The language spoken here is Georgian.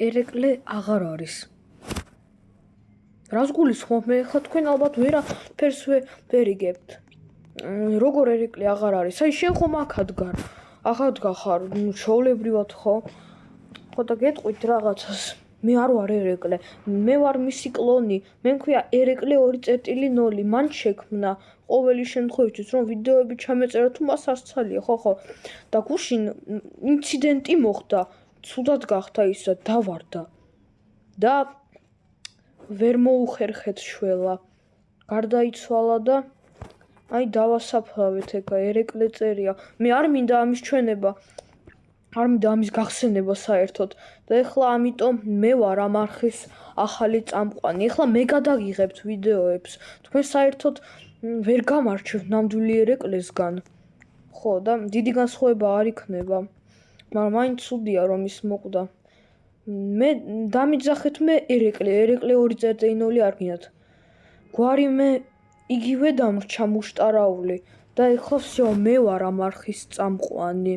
ერეკლე აღარ არის. რას გულისხმობ? მე ხა თქვენ ალბათ ვერაფერს ვერ იგებთ. როგორ ერეკლე აღარ არის? აი შენ ხომ აქადგარ. ახადგა ხარ, ჩაოლებრივად ხო? ხო და გეტყვით რაღაცას. მე არ ვარ ერეკლე. მე ვარ მისი კლონი. მე მქვია ერეკლე 2.0. მან შექმნა ყოველი შემთხვევისთვის რომ ვიდეოები ჩამეწერა თუ მას ასცალია, ხო? და გუშინ ინციდენტი მოხდა. ცუდად გახდა ის და დავარდა. და ვერ მოუხერხეთ შველა. გარდაიცვალა და აი დავასაფლავეთ ეგა ერეკლე წერია. მე არ მინდა ამის ჩვენება. არ მინდა ამის გახსენება საერთოდ და ეხლა ამიტომ მე ვარ ამ არხის ახალი წამყვანი. ეხლა მე გადაგიღებთ ვიდეოებს. თქვენ საერთოდ ვერ გამარჩევთ ნამდვილი ერეკლესგან. ხო და დიდი განსხვავება არ იქნება. მაგრამ მაინც ცუდია რომ ის მოკვდა. მე დამიძახეთ მე ერეკლე 2.0 არ გინდათ. გვარი მე იგივე დამრჩა მუშტარაული და ეხლა всё მე ვარ ამ არხის წამყვანი.